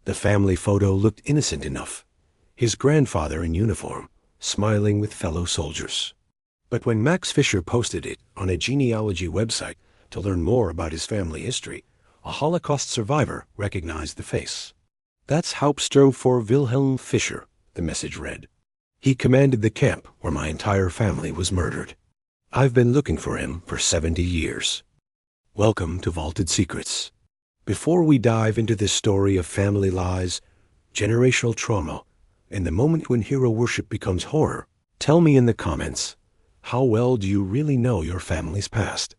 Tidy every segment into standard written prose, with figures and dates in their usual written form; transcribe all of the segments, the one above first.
The family photo looked innocent enough. His grandfather in uniform, smiling with fellow soldiers. But when Max Fischer posted it on a genealogy website to learn more about his family history, a Holocaust survivor recognized the face. "That's Hauptsturmführer Wilhelm Fischer," the message read. "He commanded the camp where my entire family was murdered. I've been looking for him for 70 years. Welcome to Vaulted Secrets. Before we dive into this story of family lies, generational trauma, and the moment when hero worship becomes horror, tell me in the comments, how well do you really know your family's past?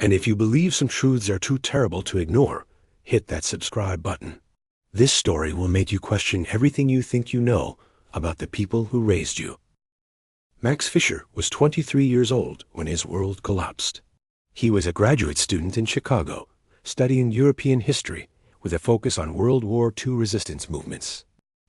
And if you believe some truths are too terrible to ignore, hit that subscribe button. This story will make you question everything you think you know about the people who raised you." Max Fischer was 23 years old when his world collapsed. He was a graduate student in Chicago, studying European history with a focus on World War II resistance movements.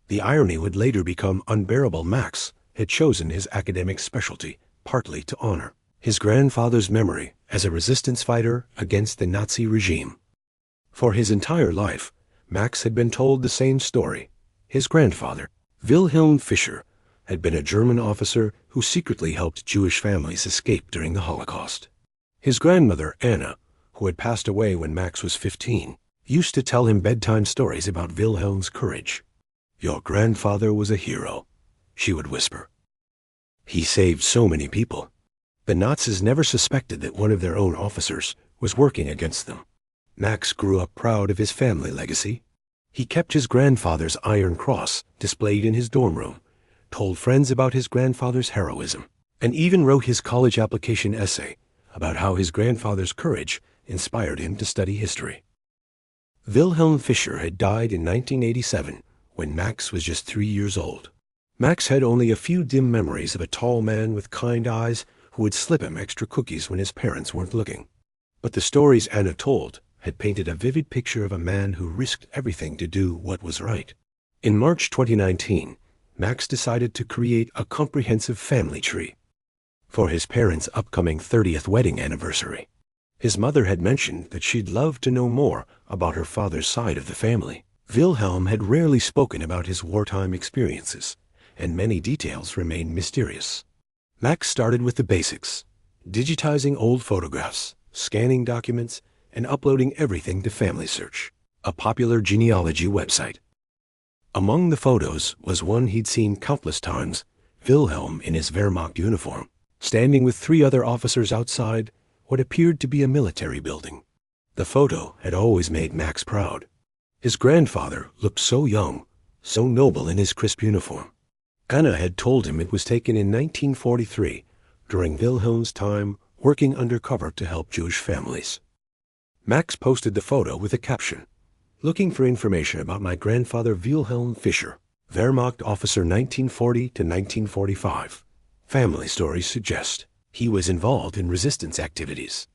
The irony would later become unbearable. Max had chosen his academic specialty partly to honor his grandfather's memory as a resistance fighter against the Nazi regime. For his entire life, Max had been told the same story. His grandfather, Wilhelm Fischer, had been a German officer who secretly helped Jewish families escape during the Holocaust. His grandmother, Anna, who had passed away when Max was 15, used to tell him bedtime stories about Wilhelm's courage. "Your grandfather was a hero," she would whisper. "He saved so many people." The Nazis never suspected that one of their own officers was working against them. Max grew up proud of his family legacy. He kept his grandfather's Iron Cross displayed in his dorm room, told friends about his grandfather's heroism, and even wrote his college application essay about how his grandfather's courage inspired him to study history. Wilhelm Fischer had died in 1987 when Max was just 3 years old. Max had only a few dim memories of a tall man with kind eyes who would slip him extra cookies when his parents weren't looking. But the stories Anna told had painted a vivid picture of a man who risked everything to do what was right. In March 2019, Max decided to create a comprehensive family tree for his parents' upcoming 30th wedding anniversary. His mother had mentioned that she'd love to know more about her father's side of the family. Wilhelm had rarely spoken about his wartime experiences, and many details remained mysterious. Max started with the basics, digitizing old photographs, scanning documents, and uploading everything to FamilySearch, a popular genealogy website. Among the photos was one he'd seen countless times, Wilhelm in his Wehrmacht uniform, standing with 3 other officers outside what appeared to be a military building. The photo had always made Max proud. His grandfather looked so young, so noble in his crisp uniform. Anna had told him it was taken in 1943, during Wilhelm's time working undercover to help Jewish families. Max posted the photo with a caption, "Looking for information about my grandfather Wilhelm Fischer, Wehrmacht officer 1940 to 1945. Family stories suggest he was involved in resistance activities.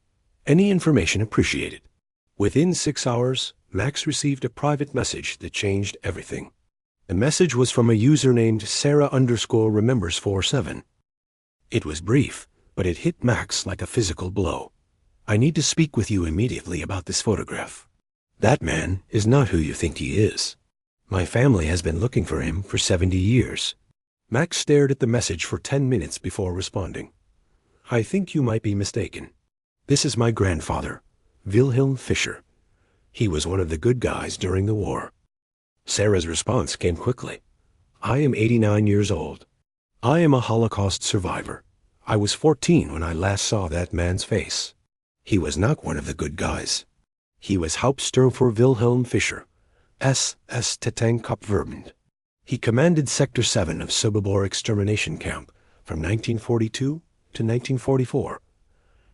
Any information appreciated." Within 6 hours, Max received a private message that changed everything. The message was from a user named Sarah_remembers47. It was brief, but it hit Max like a physical blow. "I need to speak with you immediately about this photograph. That man is not who you think he is. My family has been looking for him for 70 years. Max stared at the message for 10 minutes before responding. "I think you might be mistaken. This is my grandfather, Wilhelm Fischer. He was one of the good guys during the war." Sarah's response came quickly. "I am 89 years old. I am a Holocaust survivor. I was 14 when I last saw that man's face. He was not one of the good guys. He was Hauptsturmführer Wilhelm Fischer, SS Tetenkopfverband. He commanded Sector 7 of Sobibor extermination camp from 1942 to 1944.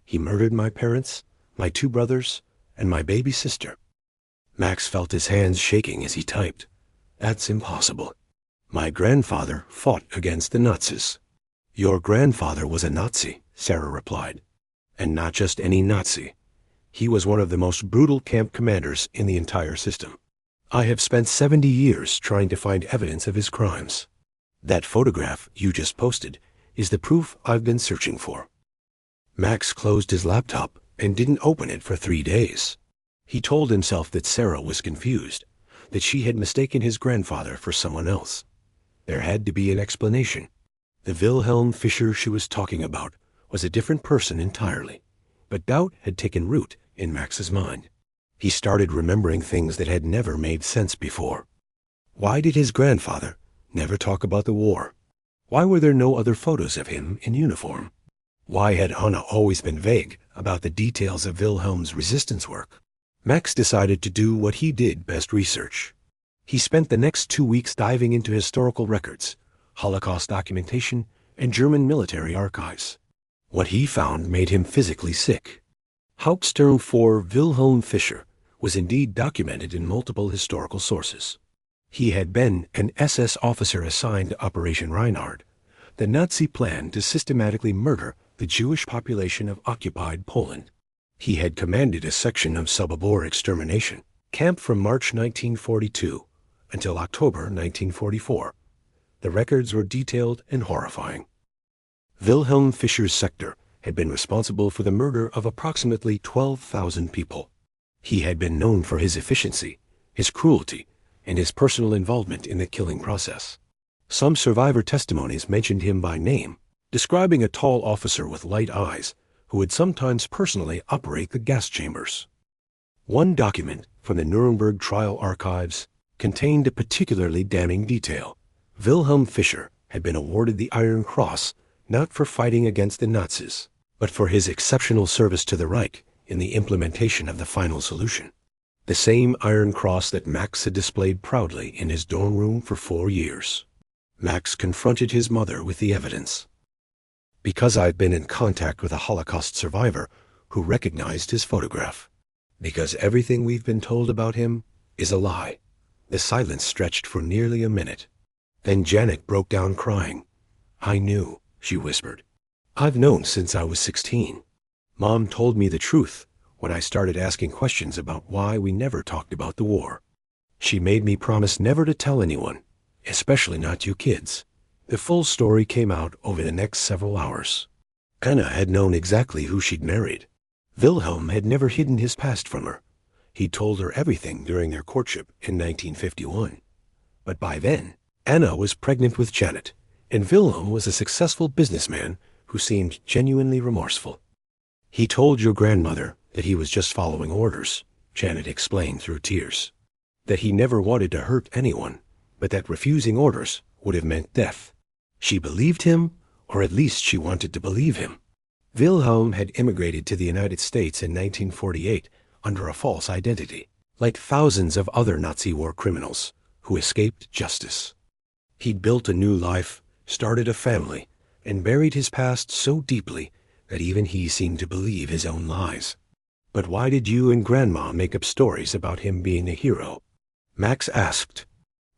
He murdered my parents, my 2 brothers, and my baby sister." Max felt his hands shaking as he typed. "That's impossible. My grandfather fought against the Nazis." "Your grandfather was a Nazi," Sarah replied. "And not just any Nazi. He was one of the most brutal camp commanders in the entire system. I have spent 70 years trying to find evidence of his crimes. That photograph you just posted is the proof I've been searching for." Max closed his laptop and didn't open it for 3 days. He told himself that Sarah was confused, that she had mistaken his grandfather for someone else. There had to be an explanation. The Wilhelm Fischer she was talking about was a different person entirely. But doubt had taken root in Max's mind. He started remembering things that had never made sense before. Why did his grandfather never talk about the war? Why were there no other photos of him in uniform? Why had Anna always been vague about the details of Wilhelm's resistance work? Max decided to do what he did best: research. He spent the next 2 weeks diving into historical records, Holocaust documentation, and German military archives. What he found made him physically sick. Hauptsturmführer Wilhelm Fischer was indeed documented in multiple historical sources. He had been an SS officer assigned to Operation Reinhard, the Nazi plan to systematically murder the Jewish population of occupied Poland. He had commanded a section of Sobibor extermination camp from March 1942 until October 1944. The records were detailed and horrifying. Wilhelm Fischer's sector had been responsible for the murder of approximately 12,000 people. He had been known for his efficiency, his cruelty, and his personal involvement in the killing process. Some survivor testimonies mentioned him by name, describing a tall officer with light eyes who would sometimes personally operate the gas chambers. One document from the Nuremberg trial archives contained a particularly damning detail. Wilhelm Fischer had been awarded the Iron Cross not for fighting against the Nazis, but for his exceptional service to the Reich in the implementation of the final solution. The same Iron Cross that Max had displayed proudly in his dorm room for 4 years. Max confronted his mother with the evidence. Because I've been in contact with a Holocaust survivor who recognized his photograph. Because everything we've been told about him is a lie. The silence stretched for nearly a minute. Then Janet broke down crying. I knew, she whispered. I've known since I was 16. Mom told me the truth when I started asking questions about why we never talked about the war. She made me promise never to tell anyone, especially not you kids. The full story came out over the next several hours. Anna had known exactly who she'd married. Wilhelm had never hidden his past from her. He'd told her everything during their courtship in 1951. But by then, Anna was pregnant with Janet, and Wilhelm was a successful businessman who seemed genuinely remorseful. He told your grandmother that he was just following orders, Janet explained through tears. That he never wanted to hurt anyone, but that refusing orders would have meant death. She believed him, or at least she wanted to believe him. Wilhelm had immigrated to the United States in 1948 under a false identity, like thousands of other Nazi war criminals who escaped justice. He'd built a new life, started a family, and buried his past so deeply that even he seemed to believe his own lies. But why did you and Grandma make up stories about him being a hero? Max asked.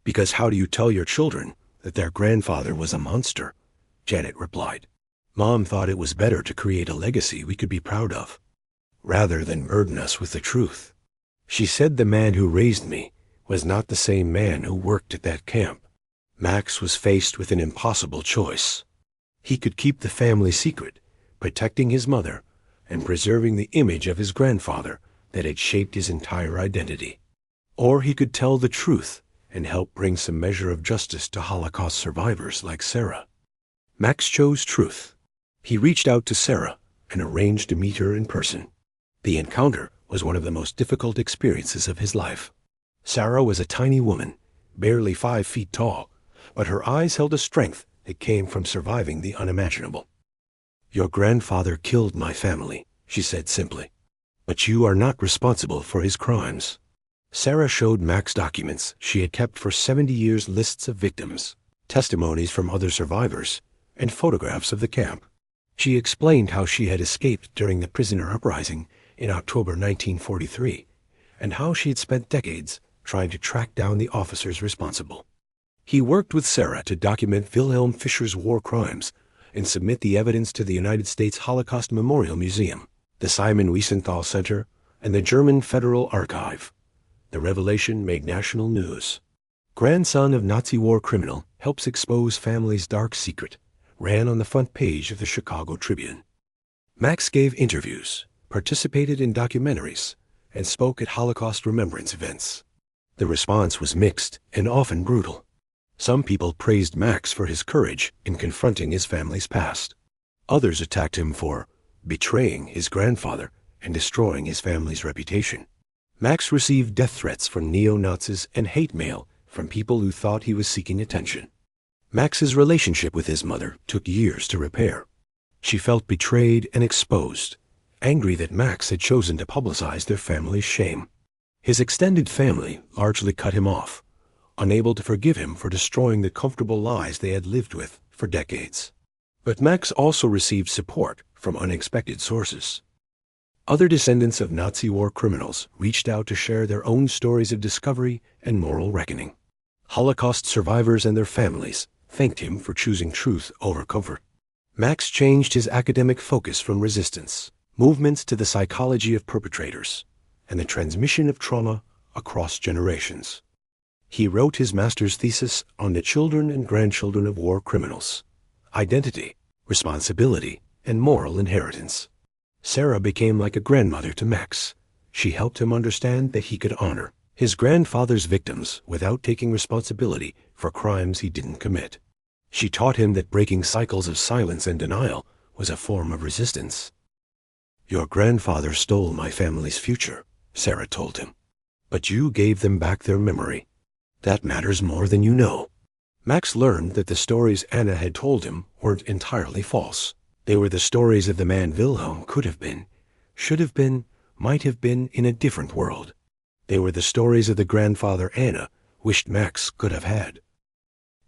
Because how do you tell your children that their grandfather was a monster? Janet replied. Mom thought it was better to create a legacy we could be proud of, rather than burden us with the truth. She said the man who raised me was not the same man who worked at that camp. Max was faced with an impossible choice. He could keep the family secret, protecting his mother and preserving the image of his grandfather that had shaped his entire identity. Or he could tell the truth and help bring some measure of justice to Holocaust survivors like Sarah. Max chose truth. He reached out to Sarah and arranged to meet her in person. The encounter was one of the most difficult experiences of his life. Sarah was a tiny woman, barely 5 feet tall, but her eyes held a strength that came from surviving the unimaginable. Your grandfather killed my family, she said simply, but you are not responsible for his crimes. Sarah showed Max documents she had kept for 70 years, lists of victims, testimonies from other survivors, and photographs of the camp. She explained how she had escaped during the prisoner uprising in October 1943, and how she had spent decades trying to track down the officers responsible. He worked with Sarah to document Wilhelm Fischer's war crimes and submit the evidence to the United States Holocaust Memorial Museum, the Simon Wiesenthal Center, and the German Federal Archive. The revelation made national news. Grandson of Nazi war criminal helps expose family's dark secret, ran on the front page of the Chicago Tribune. Max gave interviews, participated in documentaries, and spoke at Holocaust remembrance events. The response was mixed and often brutal. Some people praised Max for his courage in confronting his family's past. Others attacked him for betraying his grandfather and destroying his family's reputation. Max received death threats from neo-Nazis and hate mail from people who thought he was seeking attention. Max's relationship with his mother took years to repair. She felt betrayed and exposed, angry that Max had chosen to publicize their family's shame. His extended family largely cut him off, unable to forgive him for destroying the comfortable lives they had lived with for decades. But Max also received support from unexpected sources. Other descendants of Nazi war criminals reached out to share their own stories of discovery and moral reckoning. Holocaust survivors and their families thanked him for choosing truth over comfort. Max changed his academic focus from resistance movements to the psychology of perpetrators and the transmission of trauma across generations. He wrote his master's thesis on the children and grandchildren of war criminals, identity, responsibility, and moral inheritance. Sarah became like a grandmother to Max. She helped him understand that he could honor his grandfather's victims without taking responsibility for crimes he didn't commit. She taught him that breaking cycles of silence and denial was a form of resistance. "Your grandfather stole my family's future," Sarah told him. "But you gave them back their memory. That matters more than you know." Max learned that the stories Anna had told him weren't entirely false. They were the stories of the man Wilhelm could have been, should have been, might have been in a different world. They were the stories of the grandfather Anna wished Max could have had.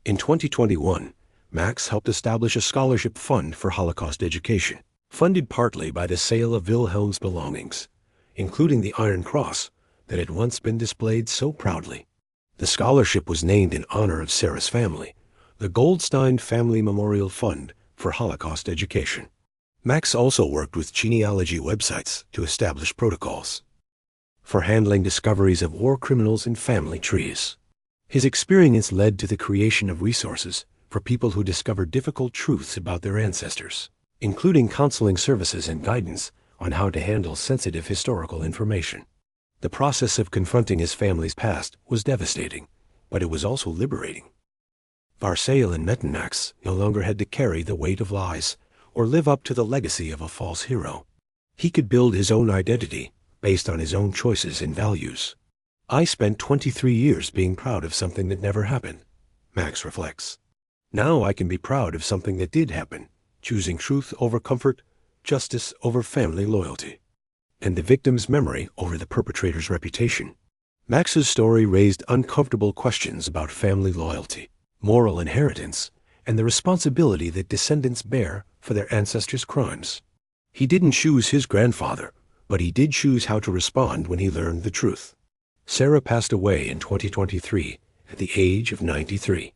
In 2021, Max helped establish a scholarship fund for Holocaust education, funded partly by the sale of Wilhelm's belongings, including the Iron Cross that had once been displayed so proudly. The scholarship was named in honor of Sarah's family, the Goldstein Family Memorial Fund for Holocaust Education. Max also worked with genealogy websites to establish protocols for handling discoveries of war criminals in family trees. His experience led to the creation of resources for people who discovered difficult truths about their ancestors, including counseling services and guidance on how to handle sensitive historical information. The process of confronting his family's past was devastating, but it was also liberating. Varsail and Mettenmax no longer had to carry the weight of lies or live up to the legacy of a false hero. He could build his own identity based on his own choices and values. "I spent 23 years being proud of something that never happened," Max reflects. "Now I can be proud of something that did happen, choosing truth over comfort, justice over family loyalty, and the victim's memory over the perpetrator's reputation." Max's story raised uncomfortable questions about family loyalty, moral inheritance, and the responsibility that descendants bear for their ancestors' crimes. He didn't choose his grandfather, but he did choose how to respond when he learned the truth. Sarah passed away in 2023 at the age of 93.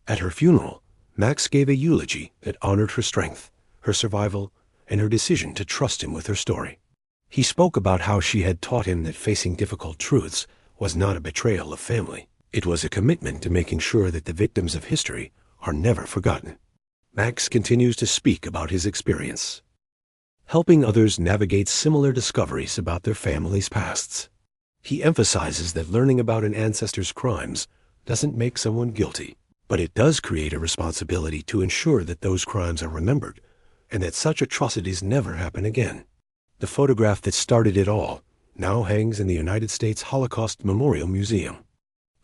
At her funeral, Max gave a eulogy that honored her strength, her survival, and her decision to trust him with her story. He spoke about how she had taught him that facing difficult truths was not a betrayal of family. It was a commitment to making sure that the victims of history are never forgotten. Max continues to speak about his experience, helping others navigate similar discoveries about their family's pasts. He emphasizes that learning about an ancestor's crimes doesn't make someone guilty, but it does create a responsibility to ensure that those crimes are remembered and that such atrocities never happen again. The photograph that started it all now hangs in the United States Holocaust Memorial Museum.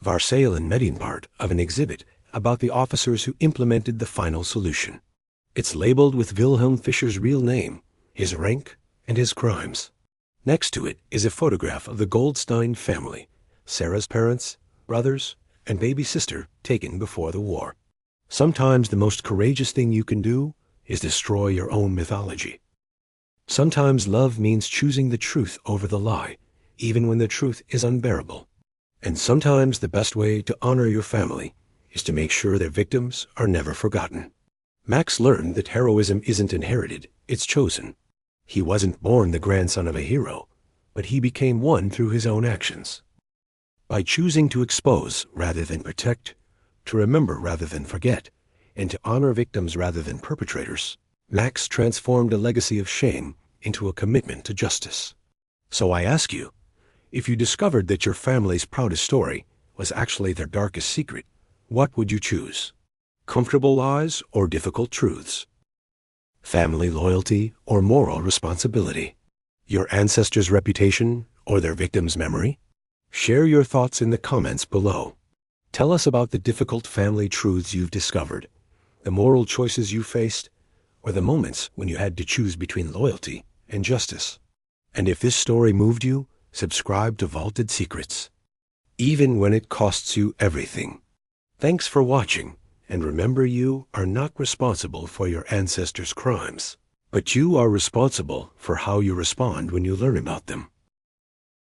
Varsail and Medin part of an exhibit about the officers who implemented the final solution. It's labeled with Wilhelm Fischer's real name, his rank, and his crimes. Next to it is a photograph of the Goldstein family, Sarah's parents, brothers, and baby sister taken before the war. Sometimes the most courageous thing you can do is destroy your own mythology. Sometimes love means choosing the truth over the lie, even when the truth is unbearable. And sometimes the best way to honor your family is to make sure their victims are never forgotten. Max learned that heroism isn't inherited, it's chosen. He wasn't born the grandson of a hero, but he became one through his own actions. By choosing to expose rather than protect, to remember rather than forget, and to honor victims rather than perpetrators, Max transformed a legacy of shame into a commitment to justice. So I ask you, If you discovered that your family's proudest story was actually their darkest secret, what would you choose? Comfortable lies or difficult truths? Family loyalty or moral responsibility? Your ancestors' reputation or their victims' memory? Share your thoughts in the comments below. Tell us about the difficult family truths you've discovered, the moral choices you faced, or the moments when you had to choose between loyalty and justice. And if this story moved you, subscribe to Vaulted Secrets, even when it costs you everything. Thanks for watching, and remember, you are not responsible for your ancestors' crimes, but you are responsible for how you respond when you learn about them.